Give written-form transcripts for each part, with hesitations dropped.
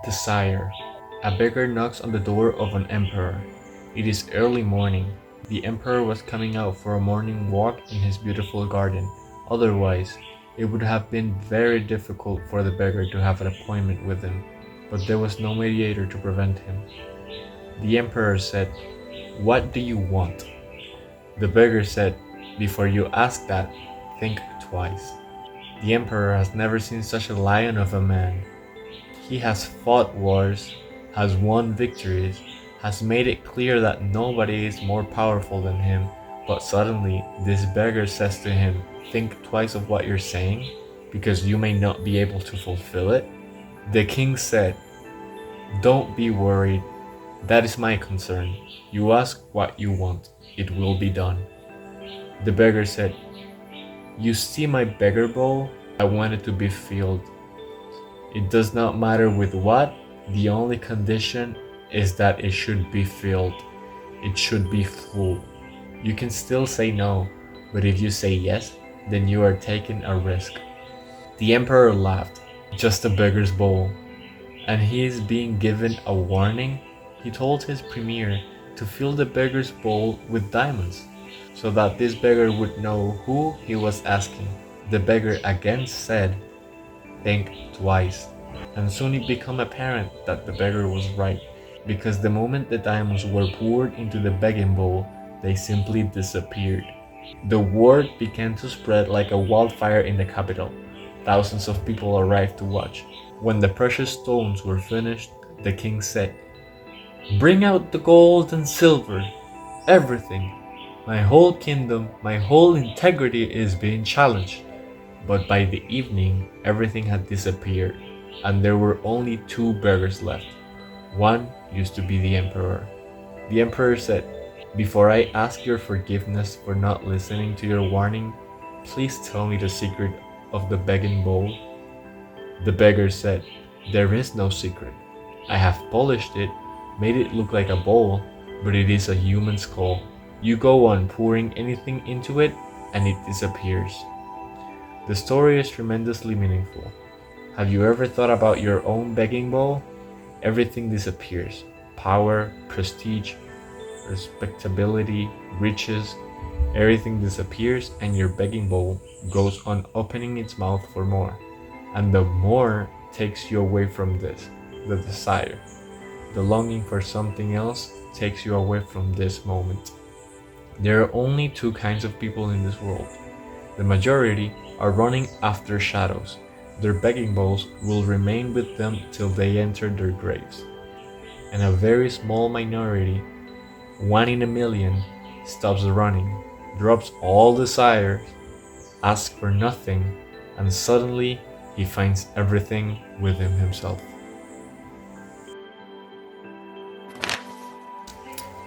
Desire. A beggar knocks on the door of an emperor. It is early morning. The emperor was coming out for a morning walk in his beautiful garden. Otherwise, it would have been very difficult for the beggar to have an appointment with him, but there was no mediator to prevent him. The emperor said, "What do you want?" The beggar said, "Before you ask that, think twice." The emperor has never seen such a lion of a man. He has fought wars, has won victories, has made it clear that nobody is more powerful than him, but suddenly this beggar says to him, "Think twice of what you're saying, because you may not be able to fulfill it." The king said, "Don't be worried, that is my concern. You ask what you want, it will be done." The beggar said, "You see my beggar bowl? I want it to be filled. It does not matter with what, the only condition is that it should be filled. It should be full. You can still say no, but if you say yes, then you are taking a risk." The emperor laughed. Just a beggar's bowl. And he is being given a warning? He told his premier to fill the beggar's bowl with diamonds, so that this beggar would know who he was asking. The beggar again said, "Think twice." And soon it became apparent that the beggar was right, because the moment the diamonds were poured into the begging bowl, they simply disappeared. The word began to spread like a wildfire in the capital. Thousands of people arrived to watch. When the precious stones were finished, the king said, "Bring out the gold and silver, everything. My whole kingdom, my whole integrity is being challenged." But by the evening, everything had disappeared, and there were only two beggars left. One used to be the emperor. The emperor said, "Before I ask your forgiveness for not listening to your warning, please tell me the secret of the begging bowl." The beggar said, "There is no secret. I have polished it, made it look like a bowl, but it is a human skull. You go on pouring anything into it, and it disappears." The story is tremendously meaningful. Have you ever thought about your own begging bowl? Everything disappears. Power, prestige, respectability, riches, everything disappears, and your begging bowl goes on opening its mouth for more. And the more takes you away from this, the desire. The longing for something else takes you away from this moment. There are only two kinds of people in this world. The majority are running after shadows. Their begging bowls will remain with them till they enter their graves. And a very small minority, 1 in a million, stops running, drops all desires, asks for nothing, and suddenly he finds everything within himself.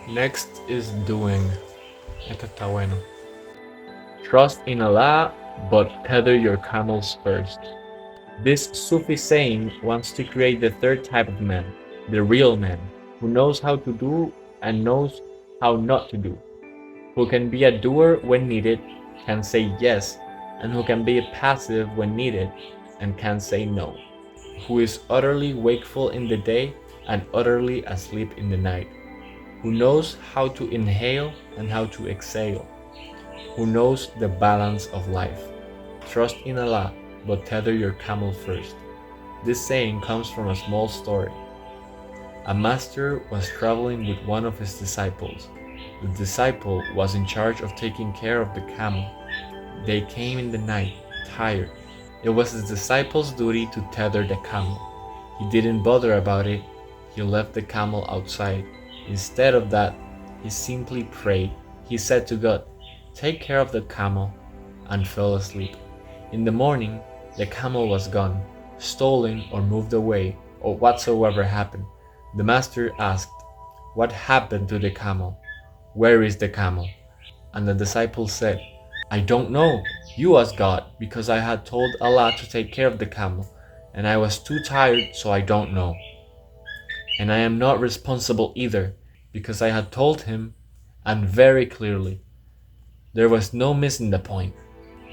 Next is doing. Esto está bueno. Trust in Allah, but tether your camels first. This Sufi saying wants to create the third type of man, the real man, who knows how to do and knows how not to do, who can be a doer when needed, can say yes, and who can be passive when needed and can say no, who is utterly wakeful in the day and utterly asleep in the night, who knows how to inhale and how to exhale, who knows the balance of life. Trust in Allah, but tether your camel first. This saying comes from a small story. A master was traveling with one of his disciples. The disciple was in charge of taking care of the camel. They came in the night, tired. It was the disciple's duty to tether the camel. He didn't bother about it. He left the camel outside. Instead of that, he simply prayed. He said to God, "Take care of the camel," and fell asleep. In the morning, the camel was gone, stolen or moved away, or whatsoever happened. The master asked, "What happened to the camel? Where is the camel?" And the disciple said, "I don't know. You ask God, because I had told Allah to take care of the camel, and I was too tired, so I don't know. And I am not responsible either, because I had told him, and very clearly. There was no missing the point.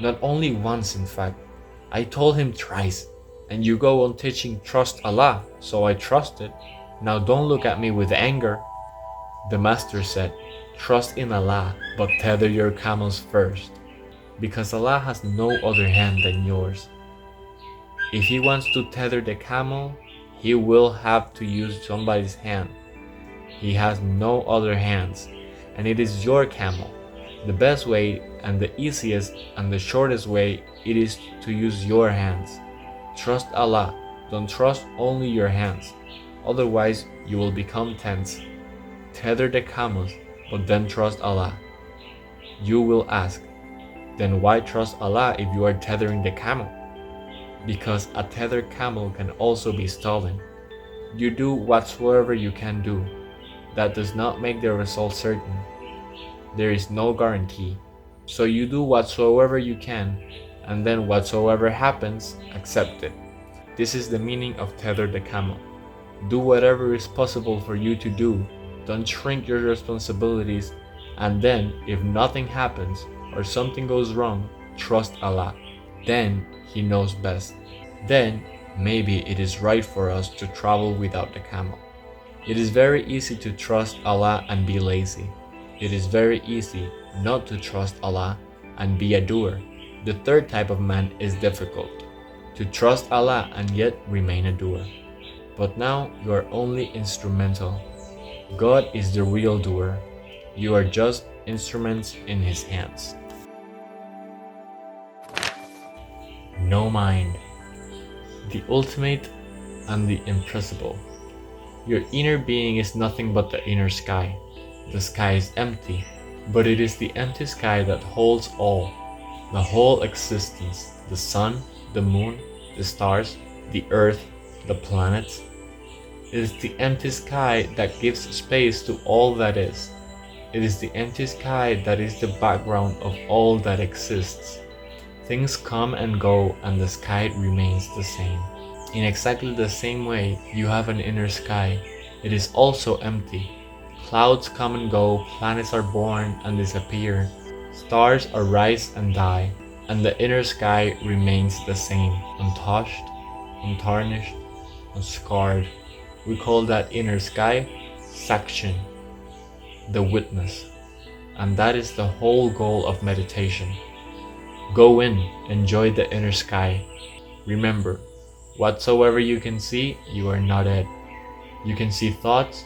Not only once, in fact. I told him thrice. And you go on teaching trust Allah, so I trusted. Now don't look at me with anger. The master said, trust in Allah, but tether your camels first, because Allah has no other hand than yours. If He wants to tether the camel, He will have to use somebody's hand. He has no other hands, and it is your camel. The best way and the easiest and the shortest way it is to use your hands. Trust Allah, don't trust only your hands, otherwise you will become tense. Tether the camels, but then trust Allah. You will ask, then why trust Allah if you are tethering the camel? Because a tethered camel can also be stolen. You do whatsoever you can do. That does not make the result certain. There is no guarantee. So you do whatsoever you can, and then whatsoever happens, accept it. This is the meaning of tether the camel. Do whatever is possible for you to do. Don't shrink your responsibilities, and then if nothing happens or something goes wrong, trust Allah. Then He knows best. Then maybe it is right for us to travel without the camel. It is very easy to trust Allah and be lazy. It is very easy not to trust Allah and be a doer. The third type of man is difficult, to trust Allah and yet remain a doer. But now you are only instrumental. God is the real doer. You are just instruments in His hands. No mind. The ultimate and the impressible. Your inner being is nothing but the inner sky. The sky is empty, but it is the empty sky that holds all, the whole existence, the sun, the moon, the stars, the earth, the planets. It is the empty sky that gives space to all that is. It is the empty sky that is the background of all that exists. Things come and go and the sky remains the same. In exactly the same way, you have an inner sky. It is also empty. Clouds come and go, planets are born and disappear, stars arise and die, and the inner sky remains the same, untouched, untarnished, unscarred. We call that inner sky Sakshin, the witness, and that is the whole goal of meditation. Go in, enjoy the inner sky. Remember, whatsoever you can see, you are not it. You can see thoughts,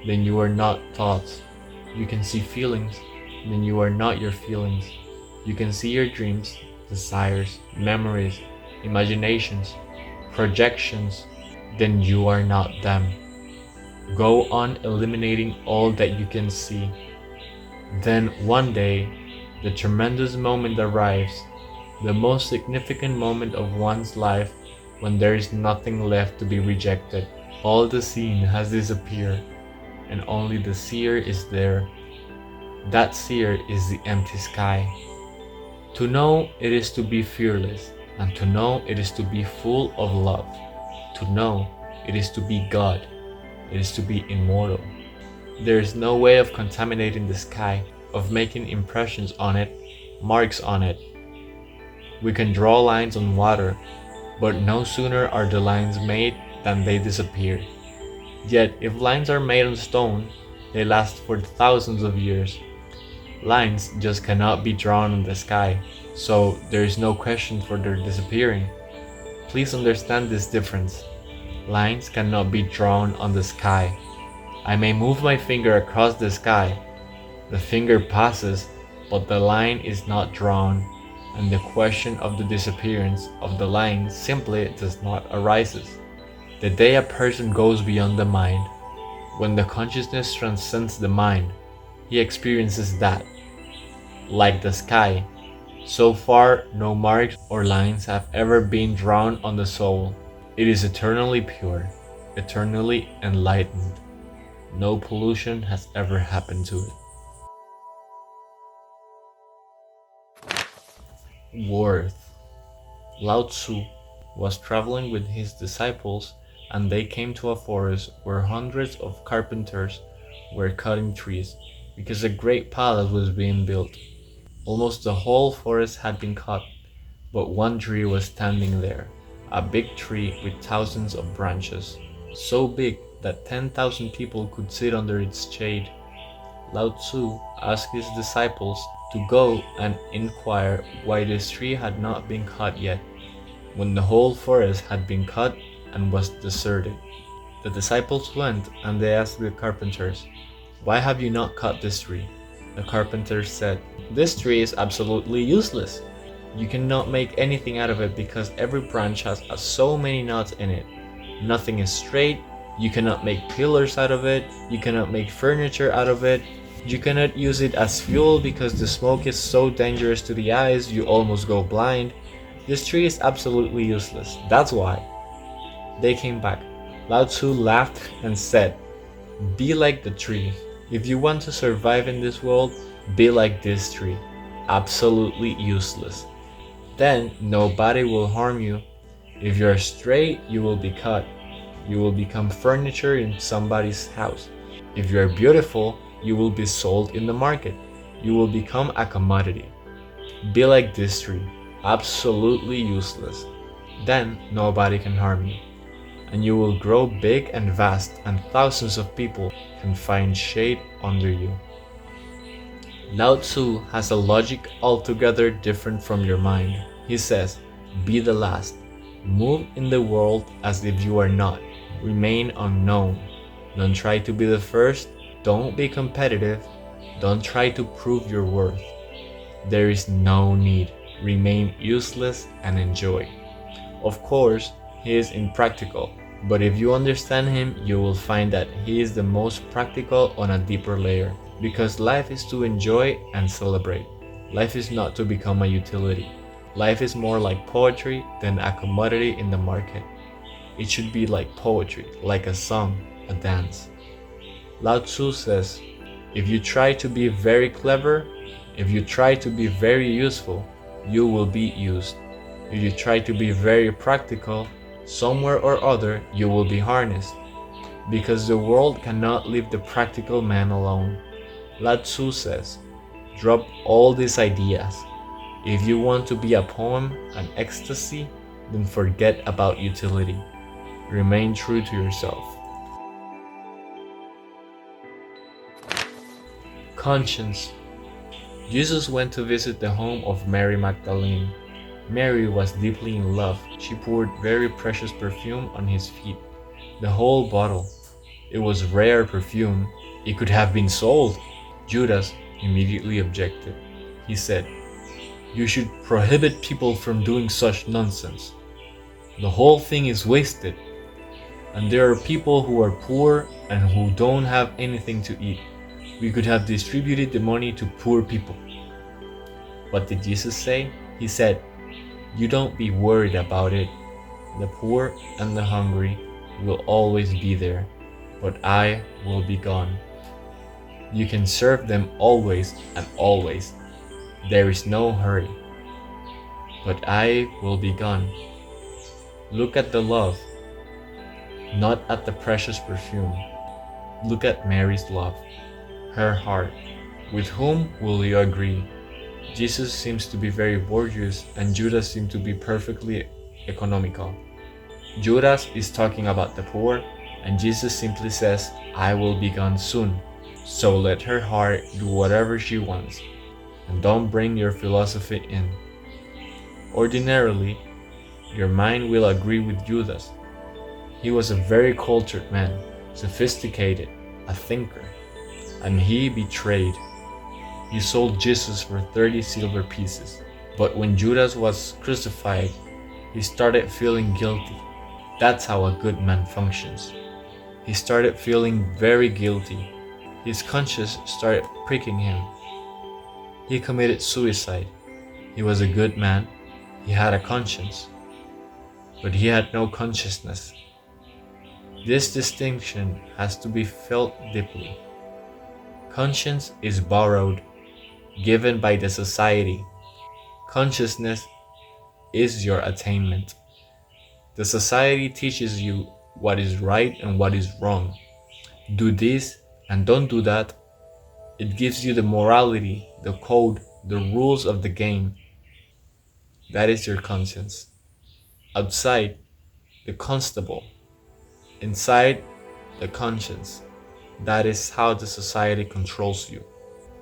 then you are not thoughts. You can see feelings, then you are not your feelings. You can see your dreams, desires, memories, imaginations, projections, then you are not them. Go on eliminating all that you can see. Then one day, the tremendous moment arrives, the most significant moment of one's life, when there is nothing left to be rejected. All the seen has disappeared, and only the seer is there. That seer is the empty sky. To know it is to be fearless, and to know it is to be full of love. To know it is to be God. It is to be immortal. There is no way of contaminating the sky, of making impressions on it, marks on it. We can draw lines on water, but no sooner are the lines made than they disappear. Yet if lines are made on stone, they last for thousands of years. Lines just cannot be drawn on the sky, so there is no question for their disappearing. Please understand this difference. Lines cannot be drawn on the sky. I may move my finger across the sky. The finger passes, but the line is not drawn, and the question of the disappearance of the line simply does not arises. The day a person goes beyond the mind, when the consciousness transcends the mind, he experiences that. Like the sky, so far no marks or lines have ever been drawn on the soul. It is eternally pure, eternally enlightened. No pollution has ever happened to it. Worth. Lao Tzu was traveling with his disciples, and they came to a forest where hundreds of carpenters were cutting trees because a great palace was being built. Almost the whole forest had been cut, but one tree was standing there, a big tree with thousands of branches, so big that 10,000 people could sit under its shade. Lao Tzu asked his disciples to go and inquire why this tree had not been cut yet, when the whole forest had been cut and was deserted. The disciples went and they asked the carpenters, "Why have you not cut this tree?" The carpenters said, "This tree is absolutely useless. You cannot make anything out of it because every branch has so many knots in it. Nothing is straight. You cannot make pillars out of it. You cannot make furniture out of it. You cannot use it as fuel because the smoke is so dangerous to the eyes you almost go blind. This tree is absolutely useless. That's why." They came back. Lao Tzu laughed and said, "Be like the tree. If you want to survive in this world, be like this tree. Absolutely useless. Then nobody will harm you. If you are straight, you will be cut. You will become furniture in somebody's house. If you are beautiful, you will be sold in the market. You will become a commodity. Be like this tree. Absolutely useless. Then nobody can harm you. And you will grow big and vast, and thousands of people can find shade under you." Lao Tzu has a logic altogether different from your mind. He says, "Be the last. Move in the world as if you are not. Remain unknown. Don't try to be the first. Don't be competitive. Don't try to prove your worth. There is no need. Remain useless and enjoy." Of course, he is impractical, but if you understand him, you will find that he is the most practical on a deeper layer, because life is to enjoy and celebrate. Life is not to become a utility. Life is more like poetry than a commodity in the market. It should be like poetry, like a song, a dance. Lao Tzu says, if you try to be very clever, if you try to be very useful, you will be used. If you try to be very practical, somewhere or other you will be harnessed. Because the world cannot leave the practical man alone. Lao Tzu says, drop all these ideas. If you want to be a poem, an ecstasy, then forget about utility. Remain true to yourself. Conscience. Jesus went to visit the home of Mary Magdalene. Mary was deeply in love. She poured very precious perfume on his feet. The whole bottle. It was rare perfume. It could have been sold. Judas immediately objected. He said, "You should prohibit people from doing such nonsense. The whole thing is wasted. And there are people who are poor and who don't have anything to eat. We could have distributed the money to poor people." What did Jesus say? He said, "You don't be worried about it. The poor and the hungry will always be there, but I will be gone. You can serve them always and always. There is no hurry. But I will be gone." Look at the love, not at the precious perfume. Look at Mary's love, her heart. With whom will you agree? Jesus seems to be very bourgeois and Judas seems to be perfectly economical. Judas is talking about the poor and Jesus simply says, "I will be gone soon." So let her heart do whatever she wants and don't bring your philosophy in. Ordinarily, your mind will agree with Judas. He was a very cultured man, sophisticated, a thinker, and he betrayed. He sold Jesus for 30 silver pieces. But when Judas was crucified, he started feeling guilty. That's how a good man functions. He started feeling very guilty. His conscience started pricking him. He committed suicide. He was a good man. He had a conscience. But he had no consciousness. This distinction has to be felt deeply. Conscience is borrowed, given by the society. Consciousness is your attainment. The society teaches you what is right and what is wrong. Do this and don't do that. It gives you the morality, the code, the rules of the game. That is your conscience. Outside, the constable. Inside, the conscience. That is how the society controls you.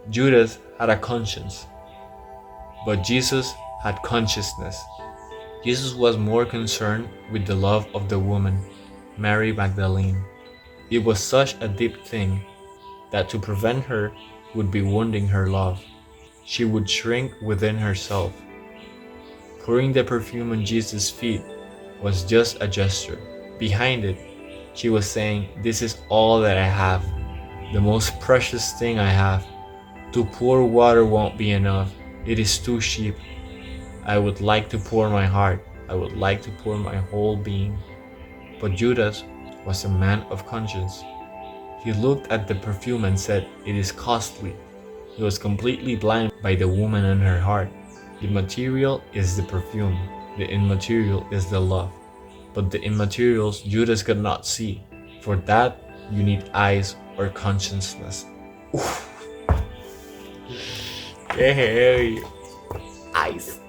Judas had a conscience, but Jesus had consciousness. Jesus was more concerned with the love of the woman, Mary Magdalene. It was such a deep thing that to prevent her would be wounding her love. She would shrink within herself. Pouring the perfume on Jesus' feet was just a gesture. Behind it, she was saying, "This is all that I have, the most precious thing I have. To pour water won't be enough. It is too cheap. I would like to pour my heart. I would like to pour my whole being." But Judas was a man of conscience. He looked at the perfume and said, "It is costly." He was completely blind by the woman and her heart. The material is the perfume. The immaterial is the love. But the immaterials Judas could not see. For that, you need eyes or consciousness. Uf. Qué heavy. Eyes.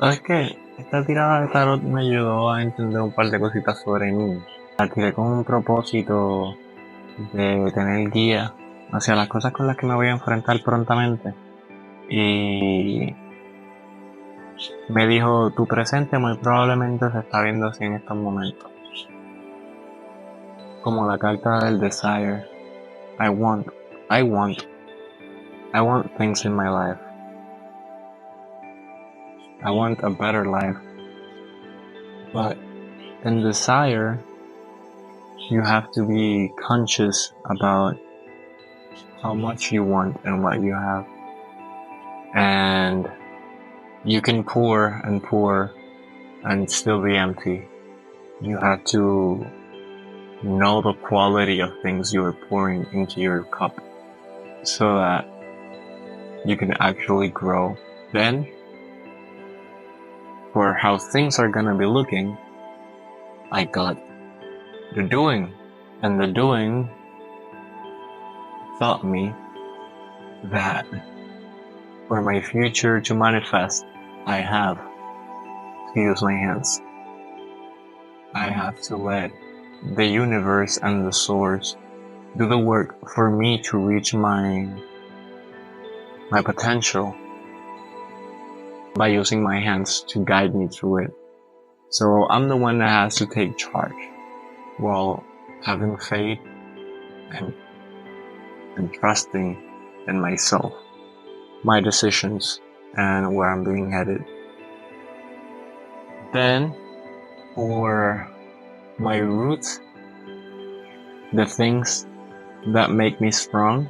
¿Sabes qué? Esta tirada de tarot me ayudó a entender un par de cositas sobre mí. La tiré con un propósito de tener guía hacia las cosas con las que me voy a enfrentar prontamente. Y me dijo, tu presente muy probablemente se está viendo así en estos momentos. Como la carta del desire. I want things in my life. I want a better life. But in desire, you have to be conscious about how much you want and what you have. And you can pour and still be empty. You have to know the quality of things you are pouring into your cup so that you can actually grow. Then, for how things are gonna be looking, I got the doing. And the doing taught me that for my future to manifest, I have to use my hands. I have to let the universe and the source do the work for me to reach my potential by using my hands to guide me through it. So I'm the one that has to take charge while having faith and trusting in myself, my decisions, and where I'm being headed. Then, for my roots, the things that make me strong,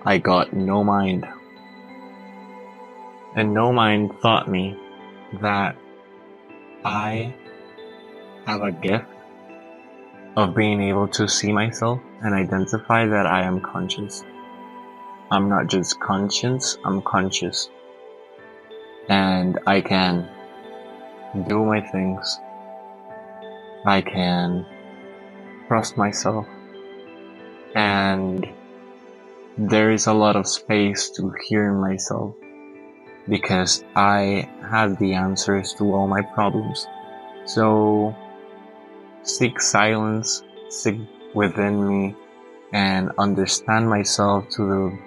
I got no mind. And no mind taught me that I have a gift of being able to see myself and identify that I am conscious. I'm not just conscious, I'm conscious. And I can do my things. I can trust myself. And there is a lot of space to hear myself because I have the answers to all my problems. So seek silence, seek within me, and understand myself to the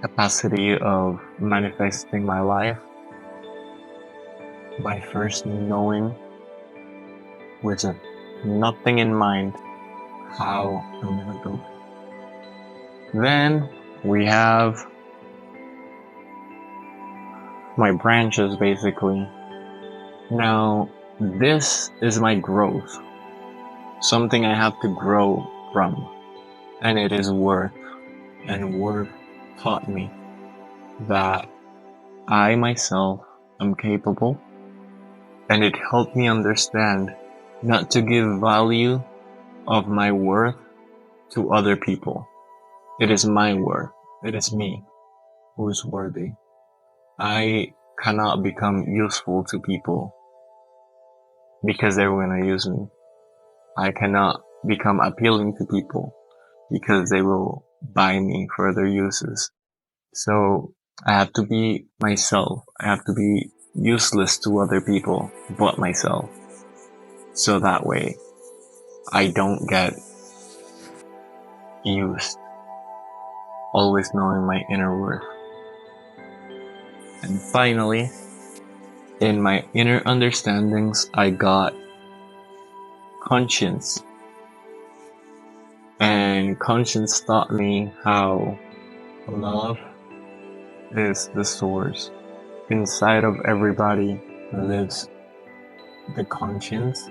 capacity of manifesting my life by first knowing with nothing in mind how I'm gonna do it. Then we have my branches basically. Now this is my growth, something I have to grow from, and it is worth, and worth taught me that I myself am capable, and it helped me understand not to give value of my worth to other people. It is my worth. It is me who is worthy. I cannot become useful to people because they're going to use me. I cannot become appealing to people because they will buy me for their uses. So I have to be myself. I have to be useless to other people but myself. So that way I don't get used, always knowing my inner worth. And finally, in my inner understandings, I got conscience. And conscience taught me how love is the source. Inside of everybody lives the conscience.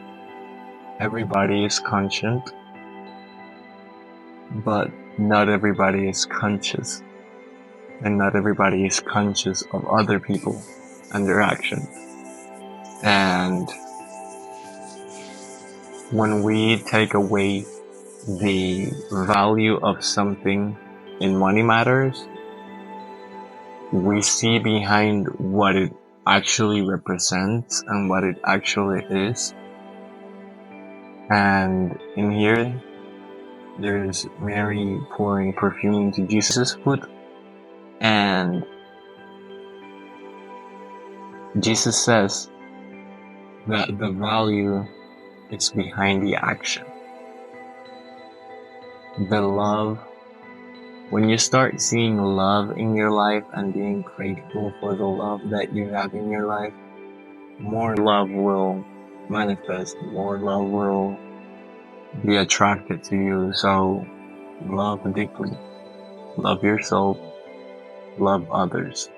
Everybody is conscient, but not everybody is conscious. And not everybody is conscious of other people and their actions. And when we take away the value of something in money matters, we see behind what it actually represents and what it actually is. And in here, there's Mary pouring perfume into Jesus' foot, and Jesus says that the value is behind the action. The love, when you start seeing love in your life and being grateful for the love that you have in your life, more love will manifest, more love will be attracted to you. So love deeply, love yourself, love others,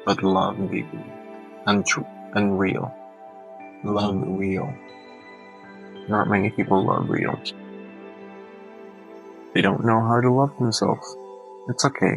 but love deeply and true and real. Love real. Not many people love real. They don't know how to love themselves. It's okay.